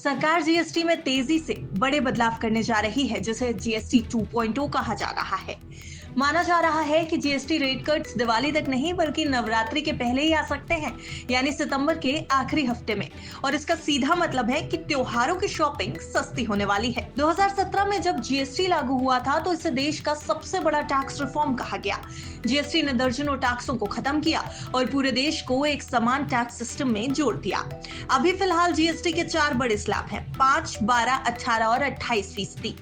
सरकार जीएसटी में तेजी से बड़े बदलाव करने जा रही है, जिसे जीएसटी 2.0 कहा जा रहा है। माना जा रहा है कि जीएसटी रेट कट्स दिवाली तक नहीं बल्कि नवरात्रि के पहले ही आ सकते हैं, यानी सितंबर के आखिरी हफ्ते में। और इसका सीधा मतलब है कि त्योहारों की शॉपिंग सस्ती होने वाली है। 2017 में जब जीएसटी लागू हुआ था तो इसे देश का सबसे बड़ा टैक्स रिफॉर्म कहा गया। जीएसटी ने दर्जनों टैक्सों को खत्म किया और पूरे देश को एक समान टैक्स सिस्टम में जोड़ दिया। अभी फिलहाल जीएसटी के 4 बड़े स्लैब हैं: 5, 12, 18 और 28%।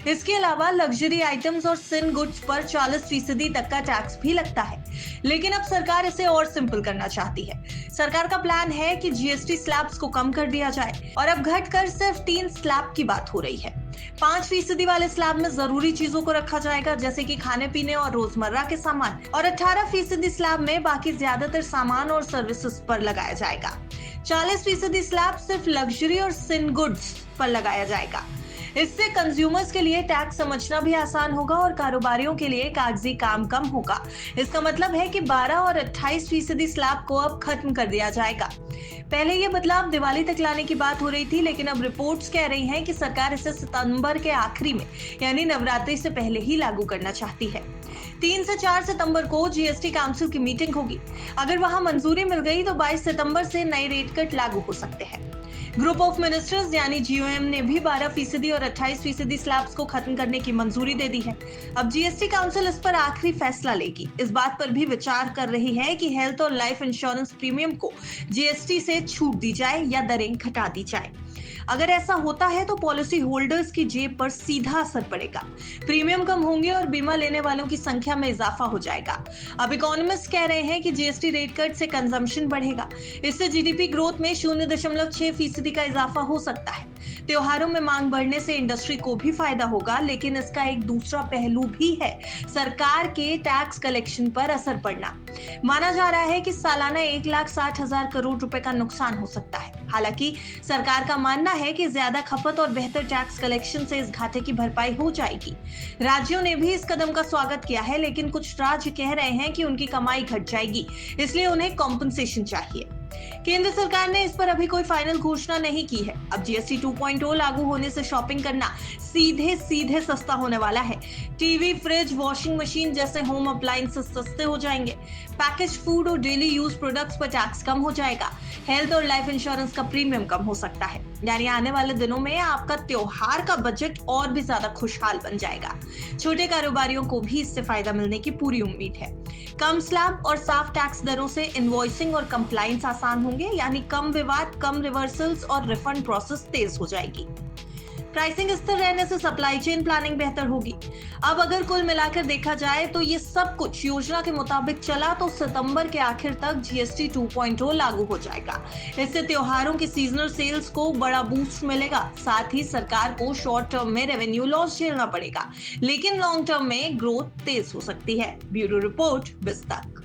इसके अलावा लग्जरी आइटम्स और सिन गुड्स पर 40% तक का टैक्स भी लगता है। लेकिन अब सरकार इसे और सिंपल करना चाहती है। सरकार का प्लान है कि जीएसटी स्लैब्स को कम कर दिया जाए और अब घटकर सिर्फ 3 स्लैब की बात हो रही है। 5% वाले स्लैब में जरूरी चीजों को रखा जाएगा, जैसे कि खाने पीने और रोजमर्रा के सामान, और 18% स्लैब में बाकी ज्यादातर सामान और सर्विसेज पर लगाया जाएगा। 40% स्लैब सिर्फ लग्जरी और सिन गुड्स पर लगाया जाएगा। इससे कंज्यूमर्स के लिए टैक्स समझना भी आसान होगा और कारोबारियों के लिए कागजी काम कम होगा। इसका मतलब है कि 12 और 28% स्लैब को अब खत्म कर दिया जाएगा। पहले ये बदलाव दिवाली तक लाने की बात हो रही थी, लेकिन अब रिपोर्ट्स कह रही हैं कि सरकार इसे सितंबर के आखिरी में, यानी नवरात्रि से पहले ही लागू करना चाहती है। 3 से 4 सितंबर को जीएसटी काउंसिल की मीटिंग होगी। अगर वहां मंजूरी मिल गई तो 22 सितंबर से नए रेट कट लागू हो सकते हैं। ग्रुप ऑफ मिनिस्टर्स यानी जीओएम ने भी 12% और 28% स्लैब्स को खत्म करने की मंजूरी दे दी है। अब जीएसटी काउंसिल इस पर आखिरी फैसला लेगी। इस बात पर भी विचार कर रही है कि हेल्थ और लाइफ इंश्योरेंस प्रीमियम को जीएसटी से छूट दी जाए या दरें घटा दी जाए। अगर ऐसा होता है तो पॉलिसी होल्डर्स की जेब पर सीधा असर पड़ेगा। प्रीमियम कम होंगे और बीमा लेने वालों की संख्या में इजाफा हो जाएगा। अब इकोनॉमिस्ट कह रहे हैं कि जीएसटी रेट कट से कंजम्पशन बढ़ेगा। इससे जीडीपी ग्रोथ में 0.6% का इजाफा हो सकता है। त्योहारों में मांग बढ़ने से इंडस्ट्री को भी फायदा होगा, लेकिन इसका एक दूसरा पहलू भी है: सरकार के टैक्स कलेक्शन पर असर पड़ना। माना जा रहा है कि सालाना 1,60,000 करोड़ रुपए का नुकसान हो सकता है। हालांकि सरकार का मानना है कि ज्यादा खपत और बेहतर टैक्स कलेक्शन से इस घाटे की भरपाई हो जाएगी। राज्यों ने भी इस कदम का स्वागत किया है, लेकिन कुछ राज्य कह रहे हैं कि उनकी कमाई घट जाएगी, इसलिए उन्हें कॉम्पनसेशन चाहिए। केंद्र सरकार ने इस पर अभी कोई फाइनल घोषणा नहीं की है। अब जीएसटी 2.0 लागू होने से शॉपिंग करना सीधे सस्ता होने वाला है। टीवी, फ्रिज, वॉशिंग मशीन जैसे होम अप्लायंसेस सस्ते हो जाएंगे। पैकेज फूड और डेली यूज प्रोडक्ट्स पर टैक्स कम हो जाएगा। हेल्थ और लाइफ इंश्योरेंस का प्रीमियम कम हो सकता है। यानी आने वाले दिनों में आपका त्योहार का बजट और भी ज्यादा खुशहाल बन जाएगा। छोटे कारोबारियों को भी इससे फायदा मिलने की पूरी उम्मीद है। कम स्लैब और साफ टैक्स दरों से इनवॉइसिंग और कंप्लायंस आसान होंगे, यानी कम विवाद, कम रिवर्सल्स और रिफंड प्रोसेस तेज हो जाएगी। प्राइसिंग स्थिर रहने से सप्लाई चेन प्लानिंग बेहतर होगी। अब अगर कुल मिलाकर देखा जाए तो ये सब कुछ योजना के मुताबिक चला तो सितंबर के आखिर तक जीएसटी 2.0 लागू हो जाएगा। इससे त्योहारों की सीजनल सेल्स को बड़ा बूस्ट मिलेगा। साथ ही सरकार को शॉर्ट टर्म में रेवेन्यू लॉस झेलना पड़ेगा, लेकिन लॉन्ग टर्म में ग्रोथ तेज हो सकती है। Bureau report, बिस्तक।